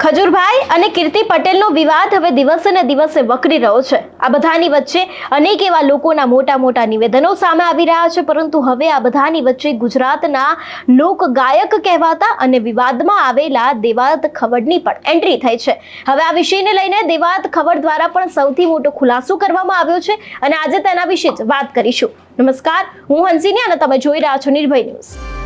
ખજૂરભાઈ અને કીર્તિ પટેલનો વિવાદ હવે દિવસે ને દિવસે વકરી રહ્યો છે। આ બધાની વચ્ચે અનેક એવા લોકોના મોટા નિવેદનો સામે આવી રહ્યા છે, પરંતુ હવે આ બધાની વચ્ચે ગુજરાતના લોક ગાયક કહેવાતા અને વિવાદમાં આવેલા દેવાયત ખવડની પણ એન્ટ્રી થઈ છે। હવે આ વિષયને લઈને દેવાયત ખવડ દ્વારા પણ સૌથી મોટો ખુલાસો કરવામાં આવ્યો છે અને આજે તેના વિશે જ વાત કરીશું। નમસ્કાર, હું હંસિની અને તમે જોઈ રહ્યા છો નિર્ભય ન્યૂઝ।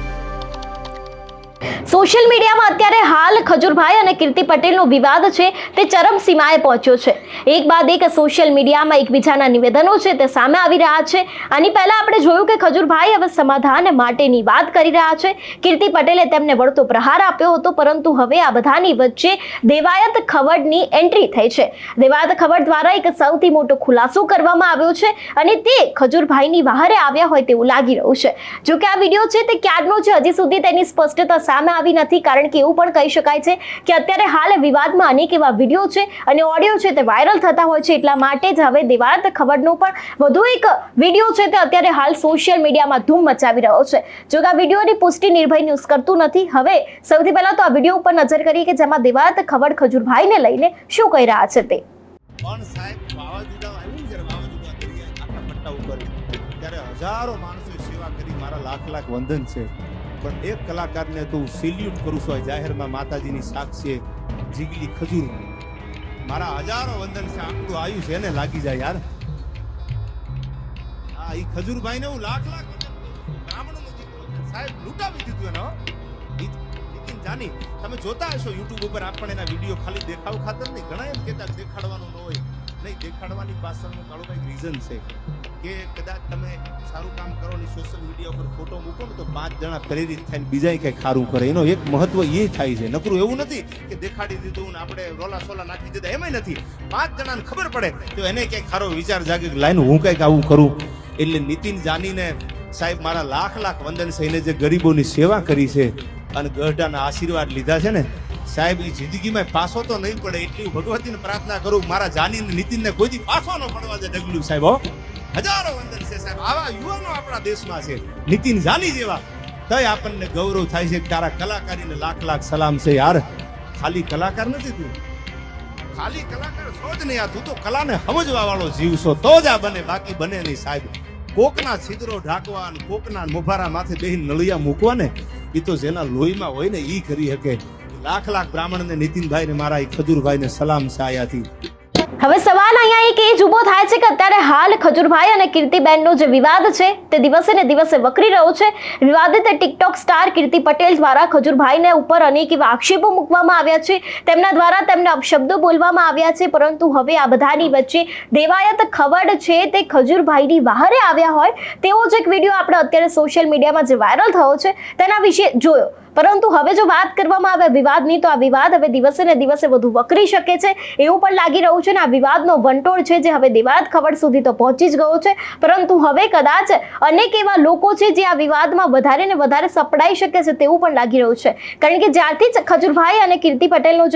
સોશિયલ મીડિયામાં અત્યારે હાલ ખજૂરભાઈ અને કીર્તિ પટેલનો વિવાદ છે તે ચરમસીમાએ પહોંચ્યો છે। એક બાદ એક સોશિયલ મીડિયામાં એકબીજાના નિવેદનો છે તે સામે આવી રહ્યા છે। આની પહેલા આપણે જોયું કે ખજૂરભાઈ હવે સમાધાન માટેની વાત કરી રહ્યા છે, કીર્તિ પટેલે તેમને વળતો પ્રહાર આપ્યો હતો, પરંતુ હવે આ બધાની વચ્ચે દેવાયત ખવડની એન્ટ્રી થઈ છે। દેવાયત ખવડ દ્વારા એક સૌથી મોટો ખુલાસો કરવામાં આવ્યો છે અને તે ખજૂરભાઈની વહારે આવ્યા હોય તેવું લાગી રહ્યું છે। જો કે આ વિડીયો છે તે ક્યારનો છે, હજી સુધી તેની સ્પષ્ટતા સામે આવી નથી, કારણ કે એવું પણ કહી શકાય છે કે અત્યારે હાલ વિવાદમાં અનેક એવા વિડીયો છે અને ઓડિયો છે તે વાયરલ થતા હોય છે, એટલા માટે જ હવે દેવાયત ખવડનો પણ વધુ એક વિડીયો છે તે અત્યારે હાલ સોશિયલ મીડિયામાં ધૂમ મચાવી રહ્યો છે। જો કે આ વિડીયોની પુષ્ટિ નિર્ભય ન્યૂઝ કરતું નથી। હવે સૌથી પહેલા તો આ વિડીયો ઉપર નજર કરીએ કે જેમાં દેવાયત ખવડ ખજૂરભાઈને લઈને શું કહી રહ્યા છે તે। પણ સાહેબ વાવાઝોડા આવ્યું જ્યારે વાવાઝોડા કરી આખા પટ્ટા ઉપર ત્યારે હજારો માણસોએ સેવા કરી, મારા લાખ વંદન છે। પણ એક કલાકારને તો સેલ્યુટ કરું છું જાહેરમાં, માતાજીની સાક્ષી જીગલી ખજૂર, મારા હજારો વંદન છે। આટલું આવ્યું છે એને લાગી જાય યાર। હા, એ ખજૂરભાઈને હું લાખ બ્રાહ્મણનો દીકરો છે સાહેબ, લૂંટાવી દીધું એને। નીતિન જાની તમે જોતા હશો યુટ્યુબ ઉપર, આપણે એના વિડીયો ખાલી દેખાવ ખાતર નહીં, ઘણા એમ કહેતા દેખાડવાનું ન હોય, નહીં દેખાડવાની પાછળનું કાળું કંઈક રીઝન છે કે કદાચ તમે સારું કામ કરો ને સોશિયલ મીડિયા ઉપર ફોટો મૂકો ને તો 5 જણા પ્રેરિત થઈને બીજા કંઈક સારું કરે, એનો એક મહત્વ એ થાય છે। નકરું એવું નથી કે દેખાડી દીધું ને આપણે રોલા સોલા નાખી દીધા, એમાંય નથી। 5 જણાને ખબર પડે તો એને કંઈક સારો વિચાર જાગે કે લાઈન હું કંઈક આવું કરું। એટલે નીતિન જાનીને સાહેબ મારા લાખ વંદન છે, એને જે ગરીબોની સેવા કરી છે અને ગઢડાના આશીર્વાદ લીધા છે ને સાહેબ, એ જિંદગીમાં પાછો તો નહીં પડે એટલી ભગવતીને પ્રાર્થના કરું, મારા જાનીને નીતિનને કોઈ દી પાછો ન પડવા દે ડગલું સાહેબ। હજારો વંદન છે સાહેબ, આવા યુવાનો આપણા દેશમાં છે નીતિન જાની જેવા, તોય આપણને ગૌરવ થાય છે કે તારા કલાકારીને લાખ સલામ છે યાર। ખાલી કલાકાર નથી તું, ખાલી કલાકાર છો જ નહીં, તું તો કલાને સમજવા વાળો જીવ છો તો જ આ બને, બાકી બને નહીં સાહેબ। કોકના છિદ્રો ઢાંકવા અને કોકના મોભારા માથે બેહીને નળિયા મૂકવા ને એ તો જેના લોહીમાં હોય ને ઈ કરી શકે। લાખ બ્રાહ્મણને નીતિનભાઈને મારા એ ખજૂરભાઈને સલામ છે આયાથી। હવે સવાલ અહીંયા એક એ જ ઊભો થાય છે કે અત્યારે હાલ ખજૂરભાઈ અને કીર્તિબેનનો જે વિવાદ છે તે દિવસે ને દિવસે વકરી રહ્યો છે। વિવાદિત ટિકટોક સ્ટાર કીર્તિ પટેલ દ્વારા ખજૂરભાઈને ઉપર અનેક એવા આક્ષેપો મૂકવામાં આવ્યા છે, તેમના દ્વારા તેમને અપશબ્દો બોલવામાં આવ્યા છે, પરંતુ હવે આ બધાની વચ્ચે દેવાયત ખવડ છે તે ખજૂરભાઈની વહારે આવ્યા હોય તેવો જ એક વિડીયો આપણે અત્યારે સોશિયલ મીડિયામાં જે વાયરલ થયો છે તેના વિશે જોયો। પરંતુ હવે જો વાત કરવામાં આવે વિવાદની, તો આ વિવાદ હવે દિવસે ને દિવસે વધુ વકરી શકે છે એવું પણ લાગી રહ્યું છે ને આ વિવાદનો વંટોળ છે જે હવે દેવાયત ખવડ સુધી તો પહોંચી જ ગયો છે, પરંતુ હવે કદાચ અનેક એવા લોકો છે જે આ વિવાદમાં વધારે ને વધારે સપડાઈ શકે છે તેવું પણ લાગી રહ્યું છે। કારણ કે જ્યારથી જ ખજૂરભાઈ અને કીર્તિ પટેલનો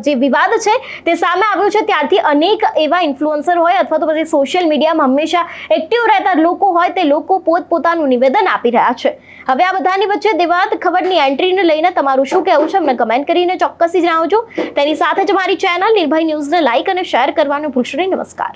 જે વિવાદ છે તે સામે આવ્યો છે ત્યારથી અનેક એવા ઇન્ફ્લુએન્સર હોય અથવા તો પછી સોશિયલ મીડિયામાં હંમેશા એક્ટિવ રહેતા લોકો હોય તે લોકો પોતપોતાનું નિવેદન આપી રહ્યા છે। હવે આ બધાની વચ્ચે દેવાયત ખવડની એન્ટ્રીને લઈને તમારું શું કહેવું છે અમને કમેન્ટ કરીને ચોક્કસથી જણાવજો। તેની સાથે જ મારી ચેનલ નિર્ભય ન્યૂઝને લાઇક અને શેર કરવાનું ભૂલશો નહીં। નમસ્કાર।